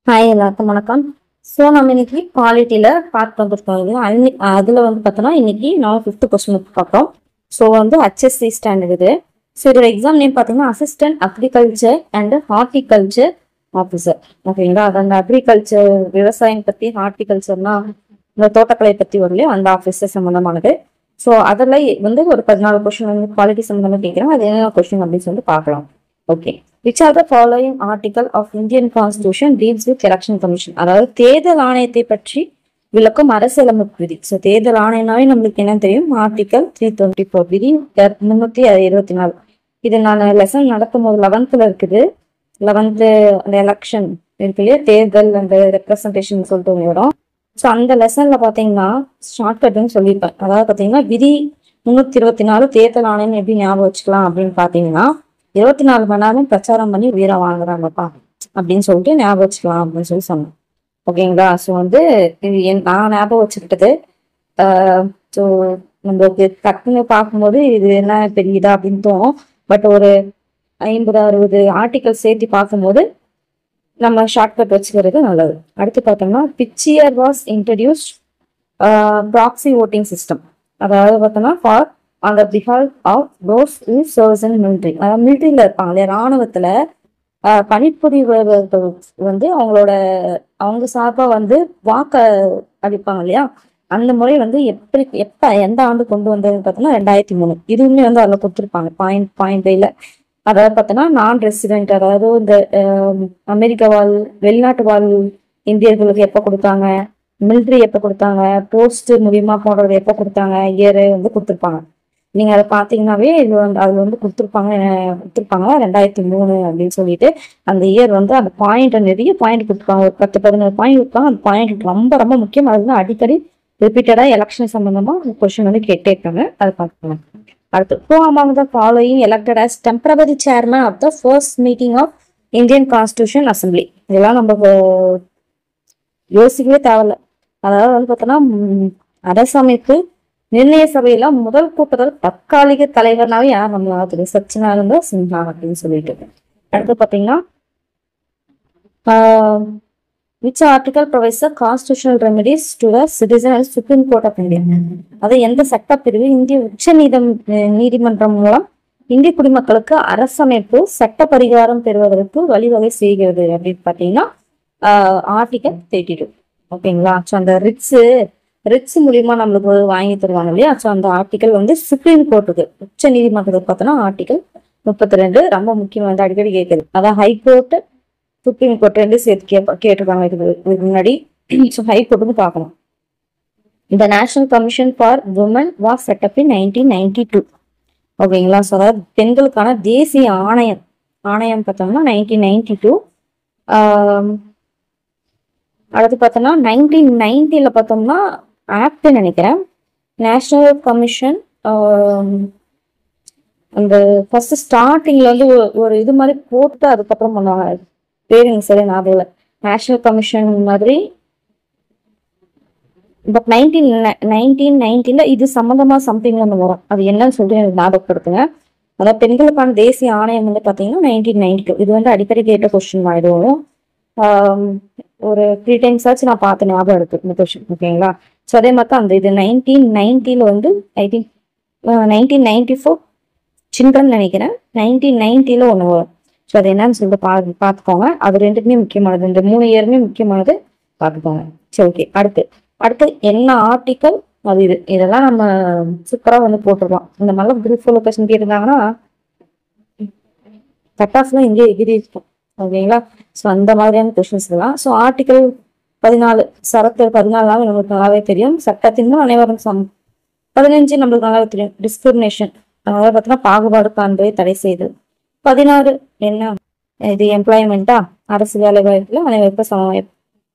Hi எல்லாருக்கும் வணக்கம். So நம்ம இன்னைக்கு குவாலிட்டியில் பார்த்து வந்துருக்கோம் இல்லையா? அதில் வந்து பார்த்தோன்னா இன்னைக்கு நம்ம 5th கொஸ்டின் பார்க்குறோம். ஸோ வந்து HSC ஸ்டாண்டர்ட் இது. ஸோ இதோட எக்ஸாம் நேம் பார்த்தீங்கன்னா assistant agriculture and horticulture officer. ஓகேங்களா? அது அந்த அக்ரிகல்ச்சர் விவசாயம் பற்றி, ஹார்டிகல்ச்சர்னா இந்த தோட்டக்கலை பற்றி வரலையோ அந்த ஆஃபீஸர் சம்மந்தமானது. ஸோ அதில் வந்து ஒரு 14 கொஸ்டின் வந்து குவாலிட்டி சம்மந்தமாக கேட்குறேன். அது என்ன கொஸ்டின் அப்படின்னு சொல்லிட்டு பார்க்கலாம். Okay. Which are the following article of Indian Constitution deals with election commission? அதாவது தேர்தல் ஆணையத்தை பற்றி விளக்கும் அரசியலமைப்பு விதி. ஸோ தேர்தல் ஆணையம்னாவே நம்மளுக்கு என்ன தெரியும்? ஆர்டிகல் 324 விதி 324. இது நான் லெசன் நடத்தும் போது 11th இருக்குது. 11th அந்த எலெக்ஷன் இருக்கு இல்லையா, தேர்தல் அந்த ரெப்ரசன்டேஷன் சொல்லிட்டு வரும். ஸோ அந்த லெசன்ல பாத்தீங்கன்னா ஷார்ட்கட்னு சொல்லியிருப்பேன். அதாவது பாத்தீங்கன்னா விதி 324 தேர்தல் ஆணையம் எப்படி ஞாபகம் வச்சுக்கலாம் அப்படின்னு பாத்தீங்கன்னா 24 மணி நேரம் பிரச்சாரம் பண்ணி உயிரை வாங்குறாங்கப்பா அப்படின்னு சொல்லிட்டு ஞாபகம் வச்சுக்கலாம் அப்படின்னு சொல்லி சொன்னேன். ஓகேங்களா? ஸோ வந்து இது நான் ஞாபகம் வச்சுக்கிட்டது. ஸோ நம்மளுக்கு டக்குன்னு பார்க்கும்போது இது என்ன பெரியதா அப்படின்னு தோணும். பட் ஒரு 50-60 ஆர்டிக்கல் சேர்த்து பார்க்கும்போது நம்ம ஷார்ட்கட் வச்சுக்கிறது நல்லது. அடுத்து பார்த்தோம்னா which year was introduced proxy voting system? அதாவது பார்த்தோம்னா for on the behalf of those who serves in military. அதாவது மிலிட்ரியில இருப்பாங்க இல்லையா, ராணுவத்துல பணிபுரிபவர்கள் வந்து அவங்க சார்பா வந்து வாக்கு அளிப்பாங்க இல்லையா, அந்த முறை வந்து எந்த ஆண்டு கொண்டு வந்தது பார்த்தோம்னா 2003. இதுவுமே வந்து அதில் கொடுத்துருப்பாங்க பாயிண்ட் வைல. அதாவது பார்த்தோன்னா நான் ரெசிடென்ட், அதாவது இந்த அமெரிக்கா வாழ் வெளிநாட்டு வாழ் இந்தியர்களுக்கு எப்போ கொடுத்தாங்க, மிலிட்ரி எப்போ கொடுத்தாங்க, போஸ்ட் மூலியமா போடுறது எப்போ கொடுத்தாங்க, இயர் வந்து கொடுத்துருப்பாங்க. நீங்க அதை பாத்தீங்கன்னாவே இது வந்து அதுல வந்து கொடுத்துருப்பாங்க 2003 அப்படின்னு சொல்லிட்டு. அந்த இயர் வந்து அந்த பாயிண்ட் நிறைய பாயிண்ட் கொடுத்துருப்பாங்க, ஒரு 10-11 பாயிண்ட் கொடுப்பாங்க. அந்த பாயிண்ட் ரொம்ப ரொம்ப முக்கியம். அதுதான் அடிக்கடி ரிப்பீட்டடா எலெக்ஷன் சம்பந்தமா கொஸ்டின் வந்து கேட்டே இருக்காங்க. அதை பார்க்கலாம். அடுத்து who among the following elected as temporary chairman of the first meeting of Indian Constitution Assembly? இதெல்லாம் நம்ம யோசிக்கவே தேவையில்ல. அதாவது வந்து பார்த்தோன்னா அரசமைப்பு நிர்ணய சபையில முதல் கூட்டத்தில் தற்காலிக தலைவர்னாவே யார் நம்மளால தெரியும்? சச்சிதானந்த சின்ஹா அப்படின்னு சொல்லிட்டு. அடுத்து பாத்தீங்கன்னா which article provides the constitutional remedies to the citizen and Supreme Court of India? அது எந்த சட்டப்பிரிவு இந்திய உச்ச நீதிமன்றம் மூலம் இந்திய குடிமக்களுக்கு அரசமைப்பு சட்ட பரிகாரம் பெறுவதற்கு வழிவகை செய்கிறது அப்படின்னு பாத்தீங்கன்னா ஆர்டிகல் 32. ஓகேங்களா? ஸோ அந்த ரிட்ஸ் மூலியமா நம்மளுக்கு வாங்கி தருவாங்க இல்லையா? ஸோ அந்த ஆர்டிகல் வந்து சுப்ரீம் கோர்ட்டுக்கு உச்ச நீதிமன்றத்துக்கு பார்த்தோன்னா ஆர்டிகல் 32 ரொம்ப முக்கியம், வந்து அடிக்கடி கேட்குது. அதான் ஹைகோர்ட் சுப்ரீம் கோர்ட் ரெண்டு சேர்த்து கேட்டிருக்காங்க இதுக்கு முன்னாடி. ஸோ ஹைகோர்ட்டுக்கு பார்க்கணும். இந்த national commission for women was set up in 1992. ஓகேங்களா? ஸோ அதாவது பெண்களுக்கான தேசிய ஆணையம் பார்த்தோம்னா 1992. அடுத்து பார்த்தோம்னா 1990 பார்த்தோம்னா ஆக்ட் நினைக்கிறேன், நேஷனல் கமிஷன். அந்த ஃபர்ஸ்ட் ஸ்டார்டிங்ல வந்து ஒரு இது மாதிரி போட்டு அதுக்கப்புறம் பண்ணுவாங்க, பேர் எனக்கு சரி ஞாபகம் இல்லை. நேஷனல் கமிஷன் மாதிரி. பட் 1990 இது சம்பந்தமா சம்திங் ஒன்று வரும். அது என்னன்னு சொல்லிட்டு எனக்கு ஞாபகப்படுத்துங்க. அதாவது பெண்களுக்கான தேசிய ஆணையம் வந்து பார்த்தீங்கன்னா 1992. இது வந்து அடிக்கடி கேட்ட கொஸ்டின் ஆயிடும். ஒரு 3 times ஆச்சு நான் பார்த்த ஞாபகம் இருக்கு இந்த கொஸ்டின். ஓகேங்களா? ஸோ அதே மாதிரி அந்த இது 1990 வந்து ஐ திங்க் 1994 சில்ட்ரன் நினைக்கிறேன். 1990 ஒன்று வரும். ஸோ அது என்னன்னு சொல்லிட்டு பார்த்துக்கோங்க. அது ரெண்டுக்குமே முக்கியமானது, இந்த 3 இயருமே முக்கியமானது, பார்த்துக்கோங்க. சரி, ஓகே. அடுத்து என்ன ஆர்டிக்கல் அது இதெல்லாம் நம்ம சூப்பரா வந்து போட்டுருக்கலாம். இந்த மாதிரி குரூப் 4 கொஸ்டின் கேட்டிருந்தாங்கன்னா கட்டாஸ்லாம் இங்கே எகிரி இருக்கும். ஓகேங்களா? ஸோ அந்த மாதிரியான கொஸ்டின்ஸ் எல்லாம். ஸோ ஆர்டிகல் 14 சரத்து 14 நம்மளுக்கு நல்லாவே தெரியும். சட்டத்தின் அனைவரும் 15 நம்மளுக்கு நல்லாவே தெரியும், டிஸ்கிரிமினேஷன், அதாவது பார்த்தீங்கன்னா பாகுபாடு காண்பதை தடை செய்து. 16 என்ன, இது எம்ப்ளாய்மெண்டா, அரசு வேலை வாய்ப்புல அனைவருக்கும் சமவாய்ப்பு.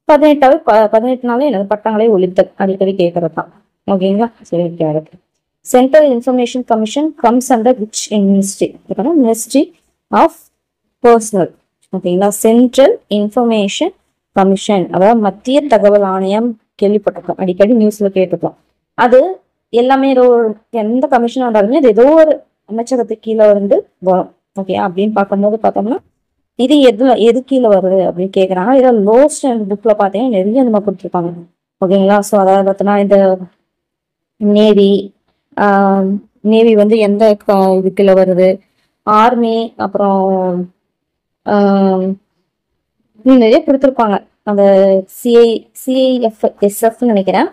18 என்னது, பட்டங்களை ஒழித்தல், அடிக்கடி கேட்கறது தான். ஓகேங்களா? சரி, central information commission comes under which ministry? Ministry of personnel. ஓகேங்களா? சென்ட்ரல் இன்ஃபர்மேஷன் கமிஷன், அதாவது மத்திய தகவல் ஆணையம், கேள்விப்பட்டிருக்கோம், அடிக்கடி நியூஸ்ல கேட்டிருக்கோம். அது எல்லாமே எந்த கமிஷன் வந்தாலுமே அது ஏதோ ஒரு அமைச்சகத்துக்கு கீழே வந்து வரும். ஓகே, அப்படின்னு பார்க்கும்போது பார்த்தோம்னா இது எது கீழே வருது அப்படின்னு கேட்குறாங்க. இதில் லோஸ்ட் அண்ட் புக்ல பார்த்தீங்கன்னா நிறைய நம்ம கொடுத்துருப்பாங்க. ஓகேங்களா. ஸோ அதாவது பார்த்தோன்னா இந்த நேவி நேவி வந்து எந்த இது கீழே வருது, ஆர்மி, அப்புறம் இன்னும் நிறைய கொடுத்துருப்பாங்க. அந்த சிஐஎஃப்எஸ்எஃப்னு நினைக்கிறேன்.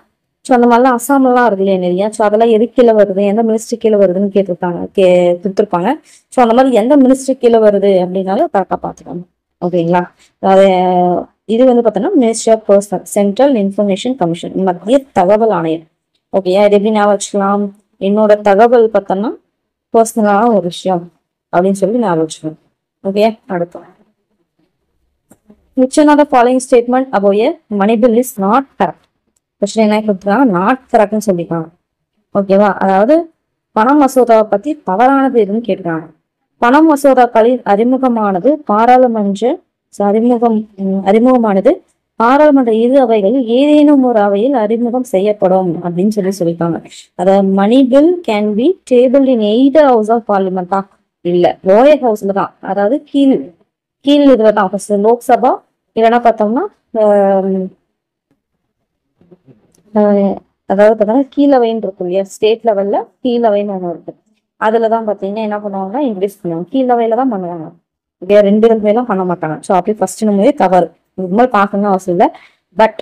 ஸோ அந்த மாதிரிலாம் அசாம்லாம் இருக்கு இல்லையா நிறையா. ஸோ அதெல்லாம் எது கீழே வருது, எந்த மினிஸ்ட்ரி கீழே வருதுன்னு கொடுத்துருப்பாங்க. ஸோ அந்த மாதிரி எந்த மினிஸ்ட்ரி கீழே வருது அப்படின்னாலும் கரெக்டாக பார்த்துக்கணும். ஓகேங்களா. அது இது வந்து பார்த்தோன்னா ministry of personnel central information commission, மத்திய தகவல் ஆணையம். ஓகேயா. இது எப்படி ஞாபகம் வச்சுக்கலாம், என்னோட தகவல் பார்த்தோன்னா பர்சனலான ஒரு விஷயம் அப்படின்னு சொல்லி ஞாபகம் வச்சுக்கணும். ஓகே. அடுத்து which one of the following statement about a money bill is not correct? Question என்ன கொடுத்துருக்காங்க, நாட் கரெக்ட்னு சொல்லியிருக்காங்க. ஓகேவா. அதாவது பண மசோதாவை பத்தி தவறானது எதுன்னு கேட்கிறாங்க. பண மசோதாக்களில் அறிமுகமானது பாராளுமன்ற இரு அவைகளில் ஏதேனும் ஒரு அவையில் அறிமுகம் செய்யப்படும் அப்படின்னு சொல்லியிருக்காங்க. அதாவது money bill can be table in either house of பார்லிமெண்டா, இல்ல லோயர் ஹவுஸ்ல தான், அதாவது கீழ் இதுல தான், லோக்சபா இல்லைன்னா பார்த்தோம்னா அதாவது பார்த்தோம்னா கீழவைன்னு இருக்கும் இல்லையா, ஸ்டேட் லெவல்ல கீழவைன்னு ஒன்று இருக்கு. அதுலதான் பார்த்தீங்கன்னா என்ன பண்ணுவாங்கன்னா இன்க்ரீஸ் பண்ணுவாங்க, கீழவையில தான் பண்ணுவாங்க. வேற 2 இடத்துலாம் பண்ண மாட்டாங்க. ஸோ அப்படி ஃபர்ஸ்ட் நம்ம தவறு, இது மாதிரி பார்க்கணும்னு அவசியம் இல்லை. பட்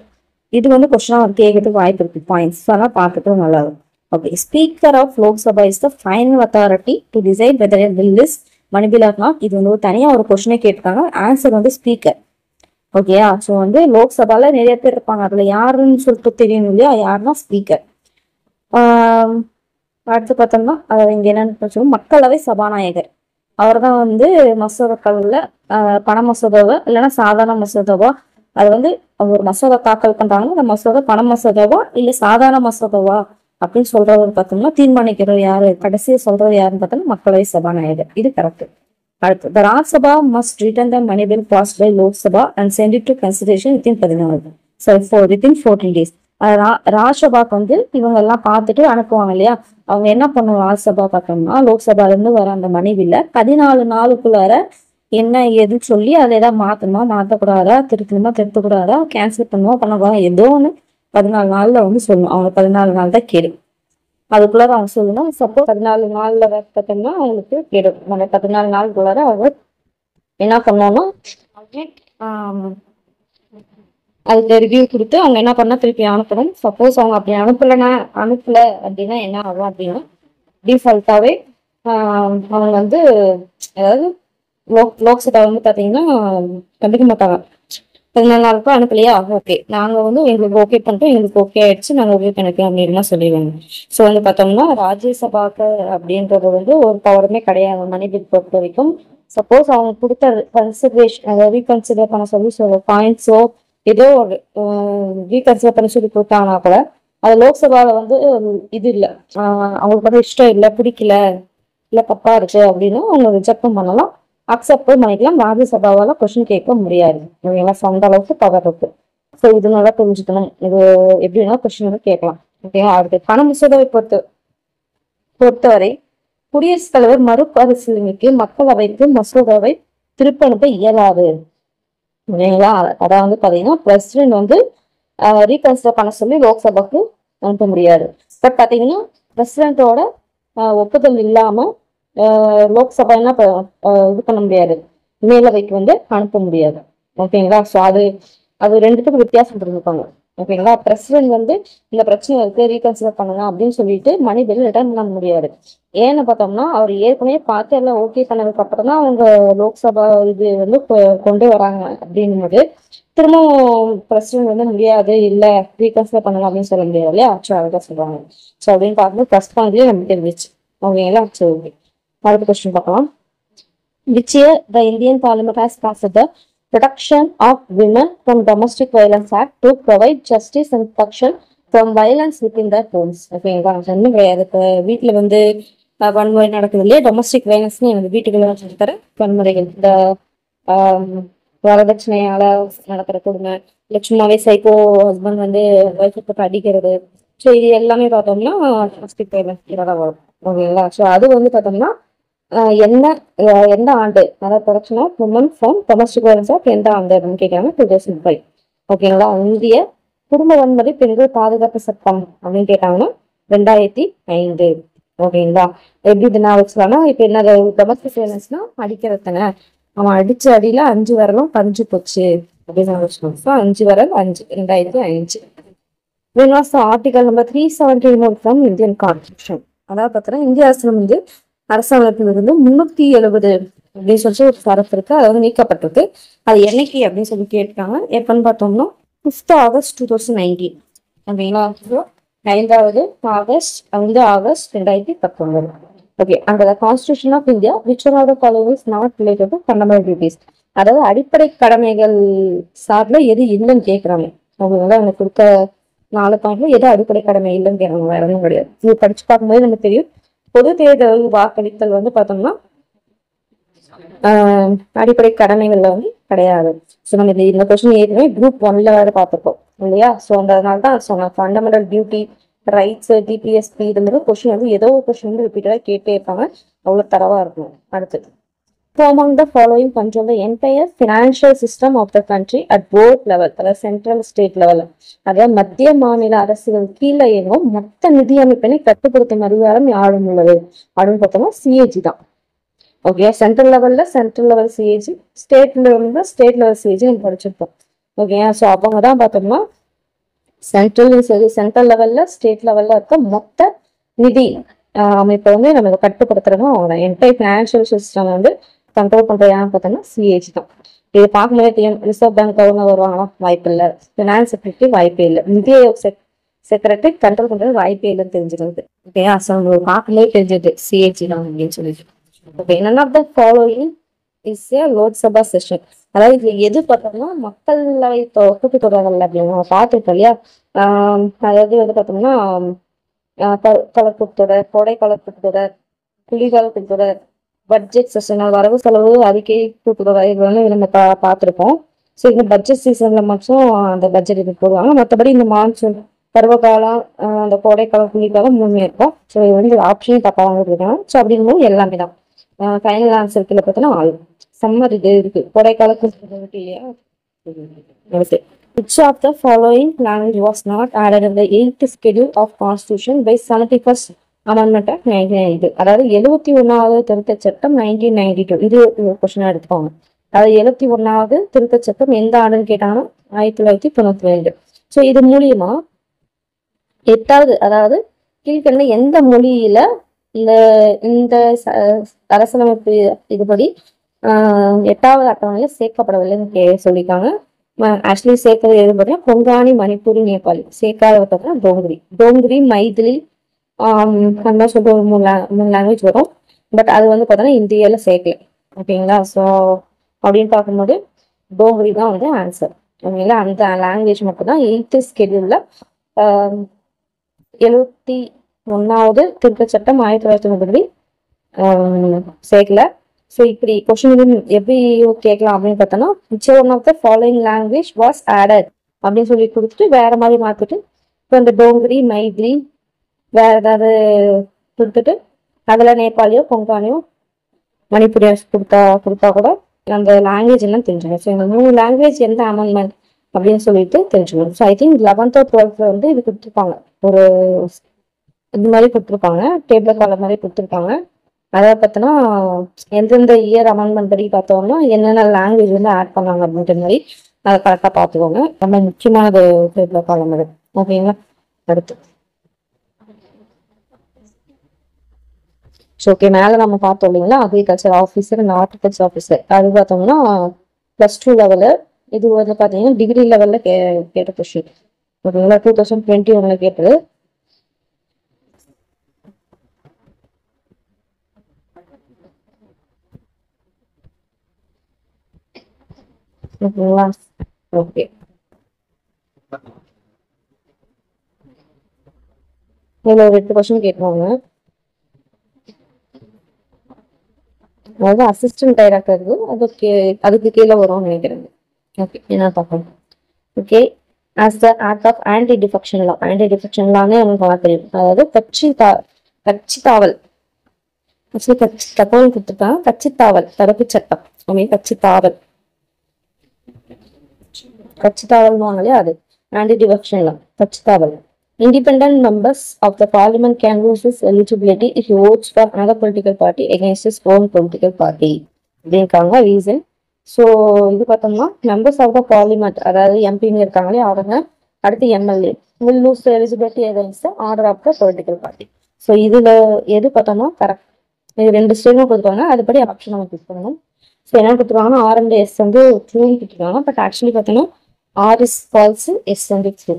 இது வந்து கொஸ்டினா கேட்கறதுக்கு வாய்ப்பு இருக்கு, பாயிண்ட்ஸ் அதெல்லாம் பார்த்துட்டு நல்லா இருக்கும். Okay. Speaker of Lok Sabha is the final authority to decide whether a bill is money bill or not. இது வந்து தனியா ஒரு கொஸ்டினே கேட்டிருக்காங்க. ஆன்சர் வந்து ஸ்பீக்கர். ஓகேயா. ஸோ வந்து லோக்சபால நிறைய பேர் இருப்பாங்க, அதுல யாருன்னு சொல்லிட்டு தெரியணும் இல்லையா, யாருன்னா ஸ்பீக்கர். அடுத்து பார்த்தோம்னா இங்க என்னன்னு மக்களவை சபாநாயகர். அவர் தான் வந்து மசோதாக்கள்ல பண மசோதாவா இல்லைன்னா சாதாரண மசோதாவா, அது வந்து ஒரு மசோதா தாக்கல் பண்றாங்கன்னா அந்த மசோதா பண மசோதாவா இல்ல சாதாரண மசோதாவா அப்படின்னு சொல்றவர் பார்த்தோம்னா தீர்மானிக்கிறவர் யாரு, கடைசியா சொல்றது யாருன்னு பார்த்தோம்னா மக்களவை சபாநாயகர். இது கரெக்ட். அடுத்து the Rajya Sabha must return the money bill passed by Lok Sabha and send it to consideration within 14 days. ராஜ்யசபாக்கு வந்து இவங்க எல்லாம் பார்த்துட்டு அனுப்புவாங்க இல்லையா. அவங்க என்ன பண்ணுவாங்க, ராஜ்யசபா பார்த்தோம்னா லோக்சபால இருந்து வர அந்த மணி பில்ல 14 நாளுக்குள்ளார என்ன எது சொல்லி அதை ஏதாவது மாத்தணுமா மாத்தக்கூடாதா, திருத்தக்கூடாதா, கேன்சல் பண்ணுவோம் பண்ணக்கூடாதா, ஏதோ ஒன்று 14 நாள்ல வந்து சொல்லணும். அவங்க 14 நாள் தான் கேடு, அதுக்குள்ளார அவங்க சொல்லணும். சப்போஸ் 14 நாள்ல பார்த்தோம்னா அவங்களுக்கு கேடும். நம்ம 14 நாளுக்குள்ளார அவங்க என்ன பண்ணோம்னா அதுக்கு ரிவ்யூ கொடுத்து அவங்க என்ன பண்ணா திருப்பி அனுப்பணும். சப்போஸ் அவங்க அப்படி அனுப்பல அப்படின்னா என்ன ஆகும் அப்படின்னா டிஃபால்ட்டாவே அவங்க வந்து அதாவது லோக்சபா வந்து பாத்தீங்கன்னா கண்டுக்க மாட்டாங்க. 14 நாளுக்கு அனுப்பலையா, ஓகே நாங்க வந்து எங்களுக்கு ஓகே பண்ணிட்டோம், எங்களுக்கு ஓகே ஆயிடுச்சு, நாங்க ஓகே பண்ணிக்கலாம் அப்படின்னு சொல்லிடுவாங்க. ஸோ வந்து பார்த்தோம்னா ராஜ்யசபாக்கு அப்படின்றது வந்து ஒரு பவருமே கிடையாது மணி பில் பொறுத்த வரைக்கும். சப்போஸ் அவங்க கொடுத்த கன்சிடரேஷன் ரீகன்சிடர் பண்ண சொல்லி பாயிண்ட்ஸோ ஏதோ ஒரு ரீகன்சிடர் பண்ணி சொல்லி கொடுத்தாங்கன்னா கூட அது லோக்சபால வந்து இது இல்லை, அவங்களுக்கு வந்து இஷ்டம் இல்லை, பிடிக்கல, இல்லை தப்பா இருக்கு அப்படின்னு அவங்க ரிஜெக்டும் பண்ணலாம், அக்செப்டும் பண்ணிக்கலாம். ராஜ்யசபாவால கொஸ்டின் கேட்க முடியாது. ஓகேங்களா. அந்த அளவுக்கு பவர் இருக்கு. ஸோ இது நல்லா தெரிஞ்சுக்கணும். இது எப்படின்னா கொஸ்டின் வந்து கேட்கலாம். ஓகேங்களா. அடுத்து பண மசோதாவை பொறுத்தவரை குடியரசுத் தலைவர் மறுபரிசீலனைக்கு மக்களவைக்கு மசோதாவை திருப்பி அனுப்ப இயலாது. ஓகேங்களா. அதான் வந்து பாத்தீங்கன்னா பிரசிடென்ட் வந்து ரீகன்சிடர் பண்ண சொல்லி லோக்சபாக்கு அனுப்ப முடியாது. பட் பாத்தீங்கன்னா பிரசிடென்ட்டோட ஒப்புதல் இல்லாம லோக்சபா என்ன இது பண்ண முடியாது, மேலவைக்கு வந்து அனுப்ப முடியாது. ஓகேங்களா. ஸோ அது ரெண்டுத்துக்கும் வித்தியாசம் தெரிஞ்சுப்பாங்க. ஓகேங்களா. பிரசிடென்ட் வந்து இந்த பிரச்சனை இருக்கு ரீகன்சிடர் பண்ணுங்க அப்படின்னு சொல்லிட்டு மணி பில் ரிட்டர்ன் பண்ண முடியாது. ஏன்னு பார்த்தோம்னா அவர் ஏற்கனவே பார்த்து எல்லாம் ஓகே பண்ணதுக்கு அப்புறம் தான் அவங்க லோக்சபா இது வந்து கொண்டு வராங்க அப்படின்னும் போது திரும்பவும் பிரசிடென்ட் வந்து முடியாது, இல்ல ரீகன்சிடர் பண்ணலாம் அப்படின்னு சொல்ல முடியாது இல்லையா. ஸோ அதுதான் சொல்றாங்க. ஸோ அப்படின்னு பார்க்கும்போது ஃபர்ஸ்ட் பாயிண்ட்லயே நமக்கு தெரிஞ்சிச்சு. ஓகேங்களா. சரி, ஓகே. அடுத்த கொஸ்டின் பார்க்கலாம். Which year the Indian Parliament has passed the Protection of Women from Domestic Violence Act to provide justice and protection from violence within their homes. ஓகேங்களா. ஒன்றும் கிடையாது. இப்போ வீட்டில் வந்து வன்முறை நடக்குது இல்லையா, டொமஸ்டிக் வயலன்ஸ்னு எனக்கு வீட்டுக்குள்ள தர வன்முறைகள், இந்த வரதட்சணையால நடக்கிற கொடுமை, இல்லை சும்மாவே சைக்கோ ஹஸ்பண்ட் வந்து ஒய்ஃபை போட்டு அடிக்கிறது, ஸோ இது எல்லாமே பார்த்தோம்னா டொமஸ்டிக் வயலன்ஸ் தான் வரும். ஓகேங்களா. ஸோ அது வந்து பார்த்தோம்னா என்ன எந்த ஆண்டு, அதாவது protection of women from domestic violence of எந்த ஆண்டு அப்படின்னு கேட்குறாங்க, 2005. ஓகேங்களா. இந்திய குடும்ப வன்முறை பெண்கள் பாதுகாப்பு சட்டம் அப்படின்னு கேட்டாங்கன்னா 2005. ஓகேங்களா. எப்படி இது நான் வச்சுக்கலாம்னா, இப்போ என்ன டொமஸ்டிக் வயலன்ஸ்னா அடிக்கிறதுங்க, அவன் அடிச்ச அடியில 5 விரலும் பஞ்சு போச்சு அப்படின்னு வச்சுக்கோங்க. ஸோ 5 விரல் 5 2005. When was the article number 371 from Indian Constitution? அதாவது பார்த்தீங்கன்னா இந்திய அரசியல் வந்து அரசாங்கத்திலிருந்து 370 அப்படின்னு சொல்லிட்டு ஒரு சரத்து இருக்கு, அது வந்து நீக்கப்பட்டிருக்கு. அது என்னைக்கு அப்படின்னு சொல்லி கேட்டாங்க. எப்பன்னு பார்த்தோம்னா 5th August 2019. ஓகேங்களா. 5th August August 2019. ஓகே. அந்த constitution of India which one of the following is not related to fundamental duties, அதாவது அடிப்படை கடமைகள் சார்பில் எது இல்லைன்னு கேட்குறாங்க. ஓகேங்களா. எனக்கு கொடுத்த 4 பாயிண்ட்ல எது அடிப்படை கடமை இல்லைன்னு கேட்கறாங்க, வேற ஒன்றும் கிடையாது. இது படிச்சு பார்க்கும்போது நமக்கு தெரியும். பொது தேர்தல் வாக்களித்தல் வந்து பார்த்தோம்னா அடிப்படை கடமைகள்ல வந்து கிடையாது. ஸோ நம்ம இந்த கொஸ்டின் ஏற்கனவே குரூப் 1ல வேற பார்த்துருக்கோம் இல்லையா. ஸோ அதனால தான் சொன்னேன் ஃபண்டமெண்டல் டியூட்டி, ரைட்ஸ், டிபிஎஸ்பி இது மாதிரி கொஸ்டின் வந்து ஏதோ ஒரு கொஸ்டின் வந்து ரிப்பீட்டடாக கேட்டே இருப்பாங்க. அவ்வளோ தரவா இருக்கும். அடுத்து, So among the following control the entire financial system of the country at both level, அதாவது சென்ட்ரல் ஸ்டேட் லெவல், அதாவது மத்திய மாநில அரசுகள் கீழே இயங்கும் மொத்த நிதி அமைப்பினை கட்டுப்படுத்தும் அதிகாரம் யாரும் உள்ளது அப்படின்னு பார்த்தோம்னா சிஏஜி தான். Okay. Central level CAG, state level CAG நம்ம படிச்சிருப்போம். ஓகே. ஸோ அவங்க தான் பார்த்தோம்னா சென்ட்ரல் லெவல்ல ஸ்டேட் லெவல்ல இருக்க மொத்த நிதி அமைப்பை வந்து நம்ம கட்டுப்படுத்துறதும் அவங்க தான். என்டையர் ஃபினான்ஷியல் சிஸ்டம் வந்து கண்ட்ரோல் பண்ற யாரும் பார்த்தோம்னா சிஏஜி தான். இது பார்க்கும்போது தெரியும். ரிசர்வ் பேங்க் கவர்னர் வருவாங்களா, வாய்ப்பு இல்லை. ஃபினான்ஸ் செக்ரட்டரி வாய்ப்பே இல்லை. நிதி செக்ரட்டரி கண்ட்ரோல் பண்றது வாய்ப்பே இல்லைன்னு தெரிஞ்சுக்கிறது. ஓகே. ஸோ பார்க்கும்போது தெரிஞ்சது சிஏஜி தான் அப்படின்னு சொல்லிட்டு. Okay. none of the following is a Lok Sabha session, அதாவது இது எது பார்த்தோம்னா மக்களவை கூட்டத்தொடர்கள் அப்படின்னு நம்ம பார்த்துருக்கோம் இல்லையா. அதாவது வந்து பார்த்தோம்னா கூட்டத்தொடர், கோடைக்கால கூட்டத்தொடர், குளிர்கால கூட்டத்தொடர், பட்ஜெட் செஷன், வரவு செலவு அறிக்கை கூட்டத்தொடர், இது வந்து நம்ம பார்த்துருக்கோம். ஸோ இந்த பட்ஜெட் சீசன்ல மட்டும் அந்த பட்ஜெட் இது போடுவாங்க. மற்றபடி இந்த மான்சூன், பருவகாலம், அந்த கோடைக்காலம், குளிர்காலம் 3 இருக்கும். ஸோ இது வந்து ஆப்ஷனையும் தப்பா வாங்கிருக்காங்க. ஸோ அப்படிங்கும்போது எல்லாமே தான். ஃபைனல் ஆன்சர் கீழே பார்த்தோன்னா சம்மர் இது இருக்கு, கோடைக்கால கூட்டத்தொடர் இருக்கு இல்லையா. Which of the following language was not added in the 8th schedule of Constitution by 71st Amendment of 1992? அதாவது 71வது திருத்தச் சட்டம் 1992. இது கொஸ்டினா எடுத்துக்கோங்க. அதாவது 71வது திருத்தச் சட்டம் எந்த ஆண்டுன்னு கேட்டாங்கன்னா 1992. ஸோ இது மூலியமா 8வது, அதாவது கீழ்கண்ட எந்த மொழியில இந்த அரசியலமைப்பு இதுபடி 8வது அட்டவணையில சேர்க்கப்படவில்லைன்னு சொல்லியிருக்காங்க. ஆக்சுவலி சேர்க்கிறது எது பார்த்தீங்கன்னா கொங்கானி, மணிப்பூரி, நேபாளி. சேர்க்காத பார்த்தீங்கன்னா டோங்கிரி, மைதிலி, அந்த மாதிரி சொல்லிட்டு ஒரு 3 லாங்குவேஜ் வரும். பட் அது வந்து பார்த்தோன்னா இந்தியால சேர்க்கல. ஓகேங்களா. ஸோ அப்படின்னு பார்க்கும்போது டோங்கிரி தான் வந்து ஆன்சர். ஓகேங்களா. அந்த லாங்குவேஜ் மட்டும் தான் 8th ஸ்கெடியூல்ல 71வது திருத்தச் சட்டம் 1990 சேர்க்கல. ஸோ இப்படி கொஸ்டின் எப்படி கேட்கலாம் அப்படின்னு பார்த்தோன்னா which one of the following language was added அப்படின்னு சொல்லி கொடுத்துட்டு வேற மாதிரி மாற்றிட்டு இப்போ இந்த டோங்கிரி, மைதிலி வேற ஏதாவது கொடுத்துட்டு அதில் நேபாளியோ, கொங்கானியோ, மணிப்புரியா கொடுத்தா கூட அந்த லாங்குவேஜ் எல்லாம் தெரிஞ்சுக்கணும். ஸோ இந்த 3 லாங்குவேஜ் எந்த அமெண்ட்மெண்ட் அப்படின்னு சொல்லிட்டு தெரிஞ்சுக்கணும். So I think 11th or 12th வந்து இது கொடுத்துருப்பாங்க, ஒரு இது மாதிரி கொடுத்துருப்பாங்க, டேபிள் காலம் மாதிரி கொடுத்துருப்பாங்க. அதாவது பார்த்தோன்னா எந்தெந்த இயர் அமெண்ட்மெண்ட் படி பார்த்தோம்னா என்னென்ன லாங்குவேஜ் வந்து ஆட் பண்ணாங்க அப்படின்ற மாதிரி அதை கரெக்டாக பார்த்துக்கோங்க. ரொம்ப முக்கியமானது டேபிள் காலம் அது. ஓகேங்களா. அடுத்து ஓகே. மேலே நம்ம பார்த்தோம் இல்லைங்களா, agriculture officer and horticulture officer. அது பார்த்தோம்னா +2 லெவலு. இது வந்து பார்த்தீங்கன்னா டிகிரி லெவலில் கேட்ட கொஸ்டின். ஓகேங்களா. 2021 கேட்டது. ஓகேங்களா. ஓகே. இதில் ஒரு 8 கொஸ்டின் கேட்பாங்க. அதாவது அசிஸ்டன்ட் டைரக்டர் அதுக்கு கீழே வரும்னு நினைக்கிறேன். ஓகே. என்ன பார்க்கணும். Okay. as the act of anti-defection law, anti-defection lawனே நமக்கு தெரியும். அதாவது கட்சி தாவல் ஆக்சுவலி தகவல் கொடுத்துருக்காங்க. கட்சித்தாவல் தடுப்பு சட்டம். கட்சித்தாவல் இல்லையா, அது ஆன்டி டிஃபெக்ஷன் லா. கட்சித்தாவல். Independent members of the parliament can lose his eligibility if he votes for another political party against his own political party. அப்படின்னுக்காங்க ரீசன். ஸோ இது பார்த்தோம்னா மெம்பர்ஸ் ஆஃப் த பார்லிமெண்ட், அதாவது எம்பிங்க இருக்காங்களே அவங்க, அடுத்து MLA will lose the eligibility against the order of the political party. So இதுல எது பார்த்தோம்னா கரெக்ட். இது 2 ஸ்டேட்மெண்ட் கொடுத்துருவாங்க, அதுபடி ஆப்ஷன் நம்ம கிளிக் பண்ணணும். ஸோ என்ன கொடுத்துருவாங்கன்னா ஆர் அண்ட் எஸ் வந்து ட்ரூ கொடுத்துருவாங்க. பட் ஆக்சுவலி பார்த்தோம்னா ஆர் இஸ் ஃபால்ஸ், எஸ் வந்து ட்ரூ.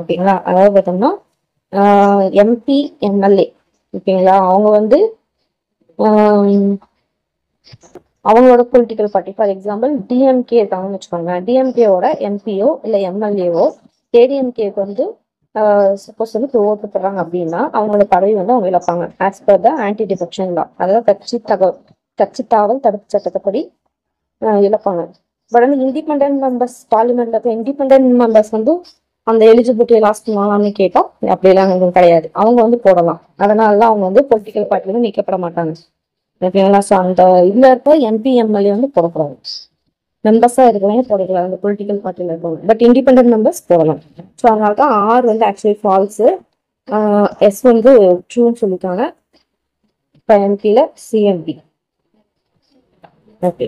ஓகேங்களா, அதாவது பார்த்தோம்னா எம்பி எம்எல்ஏ ஓகேங்களா, அவங்க வந்து அவங்களோட political party, for example DMK இருக்காங்கன்னு வச்சுக்கோங்க. டிஎம்கேவோட எம்பியோ இல்லை எம்எல்ஏவோ ஏடிஎம்கேக்கு வந்து சப்போஸ் வந்து ஓட்டு போடுறாங்க அப்படின்னா அவங்களோட பதவி வந்து அவங்க இழப்பாங்க as per the anti defection law, அதாவது கட்சித்தாவல் தடுப்பு சட்டத்தைப்படி இழப்பாங்க. பட் வந்து இண்டிபெண்டன்ட் மெம்பர்ஸ், பார்லிமெண்ட்ல இருக்க இண்டிபெண்டன்ட் மெம்பர்ஸ் வந்து அந்த எலிஜிபிலிட்டி லாஸ்ட் பண்ணலாம்னு கேட்டா அப்படியெல்லாம் எதுவும் கிடையாது, அவங்க வந்து போடலாம். அதனாலதான் அவங்க வந்து பொலிட்டிக்கல் பார்ட்டில நீக்கப்பட மாட்டாங்க. ஓகேங்களா, ஸோ அந்த இதுல இருக்க எம்பி எம்எல்ஏ வந்து போடக்கூடாது. மெம்பர்ஸா இருக்கிறவங்க போடக்கூடாது அந்த பொலிட்டிக்கல் பார்ட்டில இருக்கவங்க. பட் இண்டிபெண்டன்ட் மெம்பர்ஸ் போடலாம். ஸோ அதனாலதான் ஆர் வந்து ஆக்சுவலி ஃபால்ஸு, எஸ் வந்து ட்ரூன்னு சொல்லிட்டாங்க. இப்போ எம்பியில CMP. Okay,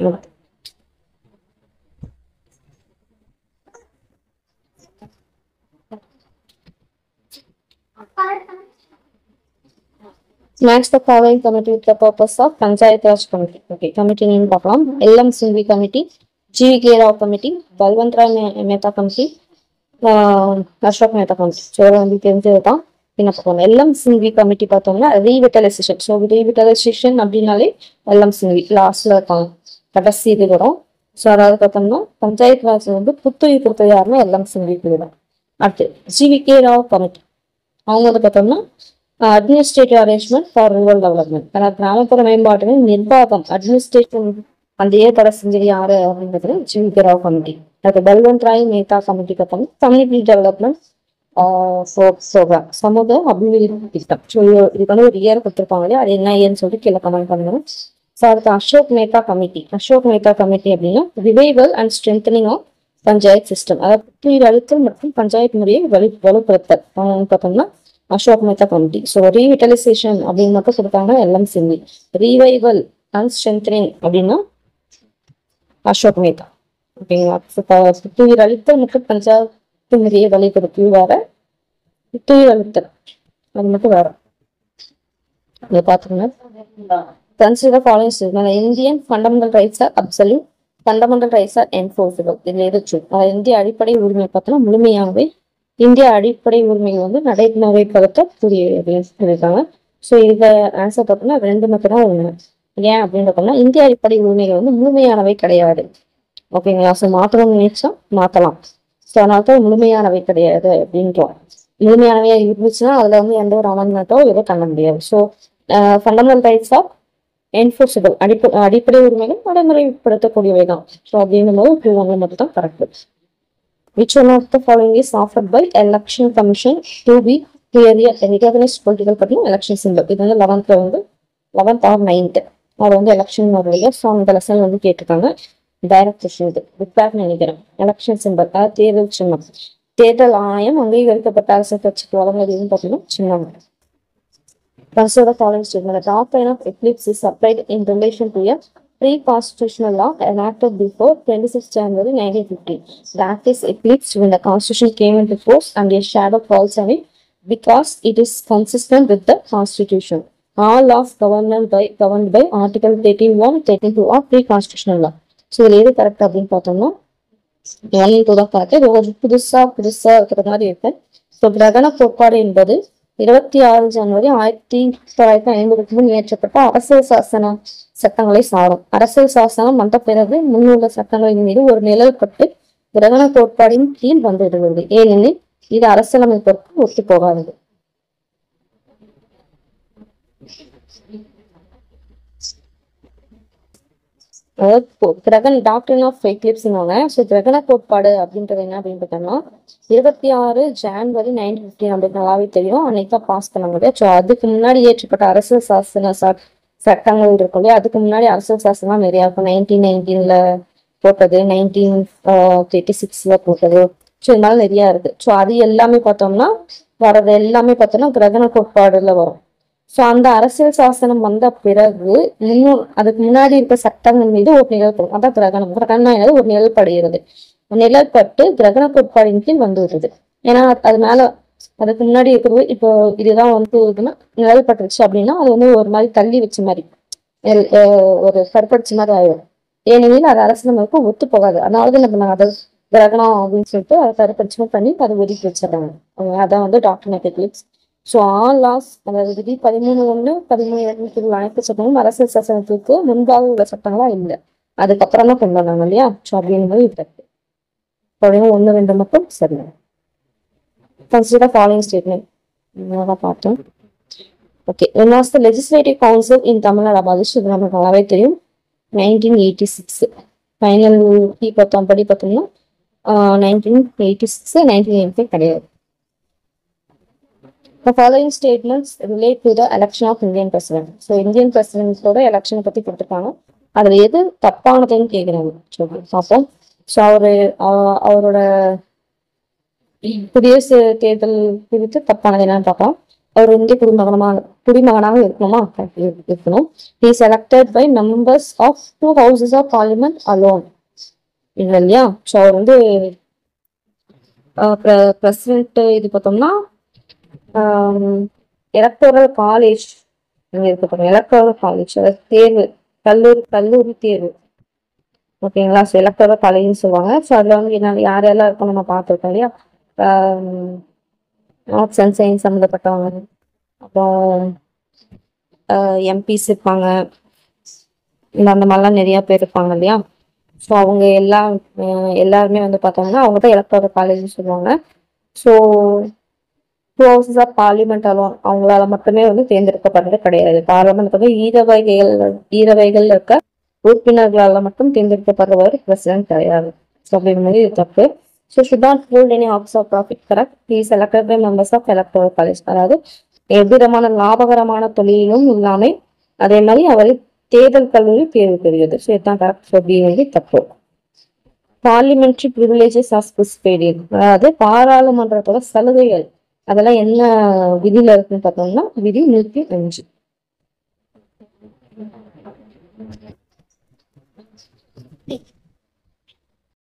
match the following committee with the purpose of Panchayat Raj Committee. Okay, committee name பார்க்கலாம். LM Singhvi Committee, GVK Rao Committee, Balwant Rai Mehta Committee, Ashok Mehta Committee. So வந்து தெரிஞ்சதுதான். என்ன பார்க்கணும், LM Singhvi Committee பார்த்தோம்னா ரீவிட்டலைசேஷன். So ரீவிட்டலைசேஷன் அப்படின்னாலே LM Singhvi லாஸ்ட்ல இருப்பாங்க, கடைசி இது வரும். ஸோ அதாவது பார்த்தோம்னா பஞ்சாயத்து ராஜ் வந்து புத்துயிர் கொடுத்தது யாருன்னா LM Singhvi தான். அடுத்து GVK Rao Committee, அவங்க வந்து பார்த்தோம்னா administrative arrangement for rural development, அதாவது கிராமப்புற மேம்பாட்டின் நிர்வாகம் அட்மினிஸ்ட்ரேஷன் அந்த தடை செஞ்சது யாரு அப்படின்றது GVK Rao கமிட்டி. அது பல்வந்த் ராய் மேத்தா கமிட்டி பார்த்தோம்னா கம்யூனிட்டி டெவலப்மெண்ட் ப்ரோக்ராம், சமூக அபிவிருத்தி திட்டம். ஸோ இதுக்கு வந்து ஒரு இயர் கொடுத்துருப்பாங்க இல்லையா, அது என்ன இயர்னு சொல்லிட்டு கீழே கமெண்ட் பண்ணுங்க. ஸோ அதுக்கு அசோக் மேத்தா கமிட்டி. அசோக் மேத்தா கமிட்டி அப்படின்னா revival and strengthening of panchayat system, அதாவது புத்துயிர் அழுத்தல் மற்றும் பஞ்சாயத்து முறையை வலுப்படுத்தல் பார்த்தோம்னா Ashok Mehta committee. So revitalisation அப்படின்னு மட்டும் கொடுத்தாங்க LM Singhvi. Revival and strengthening அப்படின்னா அசோக் மேத்தா. ஓகேங்களா, புத்துயிர் அழுத்தல் மற்றும் பஞ்சாயத்து முறையை வலுப்படுத்தி வேற, புத்துயிர் அழுத்தல் அது மட்டும் வேற. இதை பார்த்துக்கோங்க. Consider following statement. Indian fundamental rights are absolute, fundamental rights are enforceable. இது எதிர்த்து இந்திய அடிப்படை உரிமை பார்த்தோம்னா முழுமையாகவே இந்திய அடிப்படை உரிமைகள் வந்து நடைமுறைப்படுத்தக்கூடிய அப்படின்னு சொல்லியிருக்காங்க. ஸோ இதை ஆன்சர் பார்த்தோம்னா 2 மட்டும் தான் உண்மை. ஏன் அப்படின்னு பார்த்தோம்னா இந்திய அடிப்படை உரிமைகள் வந்து முழுமையானவை கிடையாது. ஓகேங்களா, ஸோ மாற்றணும்னு நினைச்சா மாற்றலாம். ஸோ அதனால தான் முழுமையானவை கிடையாது அப்படின்றோம். முழுமையானவையா இருந்துச்சுன்னா அதுல வந்து எந்த ஒரு அமெண்ட்மெண்ட்டோ எதோ பண்ண முடியாது. So fundamental rights of enforceable, அடிப்படை உரிமைகள் நடைமுறைப்படுத்தக்கூடியவை தான். ஸோ அப்படின்னும் போது 2 மட்டும் தான் correct. Which one of the following is offered by Election Commission to be clearly recognized political party election symbol? இது வந்து 11th வந்து 11th or 9th அது வந்து எலெக்ஷன் வருது. ஸோ அந்த லெசன் வந்து கேட்டிருக்காங்க. டைரக்ட் கொஸ்டின் இது விட்பேக் நினைக்கிறேன். எலெக்ஷன் சிம்பல் அதாவது தேர்தல் சின்னம். தேர்தல் ஆணையம் அங்கீகரிக்கப்பட்ட அரசு கட்சிக்கு வழங்குவதுன்னு பார்த்தீங்கன்னா சின்னம். Consider the following statement. The doctrine of eclipse is applied in relation to a pre-constitutional law enacted before 26 January 1950. The act is eclipsed when the constitution came into force and a shadow falls on it because it is consistent with the constitution. All laws governed by Article 13(1), 13(2) of pre-constitutional law. So இதுல எது correct அப்படின்னு பார்த்தோம்னா 1 2 தான் correct. இது ஒரு புதுசா இருக்கிற மாதிரி இருக்கு. ஸோ கிரகண கோட்பாடு என்பது 26 ஜனவரி 1950 முன் இயற்றப்பட்ட அரசியல் சாசன சட்டங்களை சாரும். அரசியல் சாசனம் வந்த பிறகு முன்னுள்ள சட்டங்களின் மீது ஒரு நிழல் பட்டு கிரகண கோட்பாடின் கீழ் வந்துவிடுகிறது. ஏனெனில் இது அரசியலமைப்பிற்கு ஒத்து போகாதது. கிரகண டாக்டரின் ஆஃப் எக்லிப்ஸ்னாங்க. ஸோ கிரகண கோட்பாடு அப்படின்றது என்ன அப்படின்னு பார்த்தோம்னா 26 ஜனவரி 1950 அப்படின்னு நல்லாவே தெரியும். அன்னைக்கு தான் பாஸ் பண்ண முடியும். ஸோ அதுக்கு முன்னாடி ஏற்றப்பட்ட அரசியல் சட்டங்கள் இருக்கும் இல்லையா, அதுக்கு முன்னாடி அரசியல் சாசனம் நிறைய இருக்கும். 1919 போட்டது, 1936 போட்டது. ஸோ இதனால நிறைய இருக்கு. ஸோ அது எல்லாமே பார்த்தோம்னா வர்றது எல்லாமே பார்த்தோம்னா கிரகண கோட்பாடுல வரும். ஸோ அந்த அரசியல் சாசனம் வந்த பிறகு இன்னும் அதுக்கு முன்னாடி இருக்க சட்டங்கள் மீது ஒரு நிழல்படும். அதான் கிரகணம். கிரகணம் ஒரு நிழல்படுகிறது. நிழல்பட்டு கிரகண கோட்பாடின் கீழ் வந்து விடுது. ஏன்னா அது மேல அதுக்கு முன்னாடி இருக்கிறது இப்போ இதுதான் வந்து இதுன்னா நிழல்பட்டுருச்சு அப்படின்னா அது வந்து ஒரு மாதிரி தள்ளி வச்ச மாதிரி ஒரு கருப்படிச்ச மாதிரி ஆயிடும். ஏனெனில் அது அரசியலமைப்பு ஒத்து போகாது. அதனால நம்ம அதை கிரகணம் அப்படின்னு சொல்லிட்டு அதை கருப்படிச்சு பண்ணி அதை ஒதுக்கி வச்சிடறாங்க. அதான் வந்து டாக்டர் நெட்டிக்லிப்ஸ். ஸோ ஆல் லாஸ், அதாவது விதி 13(1), 13(2) அனைத்து சட்டங்களும் அரசியல் சாசனத்துக்கு முன்பாக உள்ள சட்டங்களா இல்லை, அதுக்கப்புறம் தான் கொண்டு வந்தாங்க இல்லையா. ஸோ அப்படிங்கும்போது இது இருக்கு. 1, 2 மட்டும் சரி. Consider following statement. பார்த்தோம். Okay, when was the legislative council in Tamil Nadu? அது நமக்கு நல்லாவே தெரியும். 1986. ஃபைனல் படி பார்த்தோம்னா 1986, 1985 கிடையாது. The following statements relate to the election of Indian president. So Indian presidentோட எலெக்ஷனை பத்தி கொடுத்துருக்காங்க. அதுல எது தப்பானதுன்னு கேட்குறாங்க. சொல்லி பார்ப்போம். ஸோ அவரோட குடியரசு தேர்தல் குறித்து தப்பானது என்னன்னு பார்க்கலாம். அவர் இந்திய குடிமகனாக இருக்கணுமா? இருக்கணும். He is elected by members of 2 houses of parliament alone. இல்லை இல்லையா. ஸோ அவர் வந்து பிரசிடென்ட் இது பார்த்தோம்னா எலக்டோரல் காலேஜ் இங்க இருக்க எலக்டோரல் காலேஜ், அதாவது தேர்வு, கல்லூரி தேர்வு. ஓகேங்களா. ஸோ எலக்டோரல் காலேஜ்னு சொல்லுவாங்க. ஸோ அதுல வந்து என்ன யாரெல்லாம் இருக்கும் நம்ம பார்த்துருக்கோம் இல்லையா. ஆர்ட்ஸ் அண்ட் சயின்ஸ் சம்மந்தப்பட்டவங்க, அப்புறம் எம்பிஸ் இருப்பாங்க, அந்த மாதிரிலாம் நிறைய பேர் இருப்பாங்க இல்லையா. ஸோ அவங்க எல்லாருமே வந்து பார்த்தோம்னா அவங்க தான் எலக்டோரல் காலேஜ்னு சொல்லுவாங்க. So 2 houses of parliament alone அவங்களால மட்டுமே வந்து தேர்ந்தெடுக்கப்படுறது கிடையாது. பார்லிமெண்ட் வந்து ஈரவைகள் இருக்க உறுப்பினர்களால மட்டும் தேர்ந்தெடுக்கப்படுறவர் பிரசிடென்ட் கிடையாது. ஸோ அப்படிங்கும்போது இது தப்பு. So should not hold any office of profit, correct. He is elected by members of electoral college. அதாவது எவ்விதமான லாபகரமான தொழிலும் இல்லாமல் அதே மாதிரி அவரை தேர்தல் கல்லூரி தேர்வு பெறுகிறது. ஸோ இதுதான் கரெக்ட். ஸோ அப்படிங்கிறது தப்பு. பார்லிமெண்ட்ரி ப்ரிவிலேஜஸ் ஆஃப் ஸ்பெடியல், அதாவது பாராளுமன்றத்தோட சலுகைகள் அதெல்லாம் என்ன விதியில இருக்குன்னு பார்த்தோம்னா விதி 105.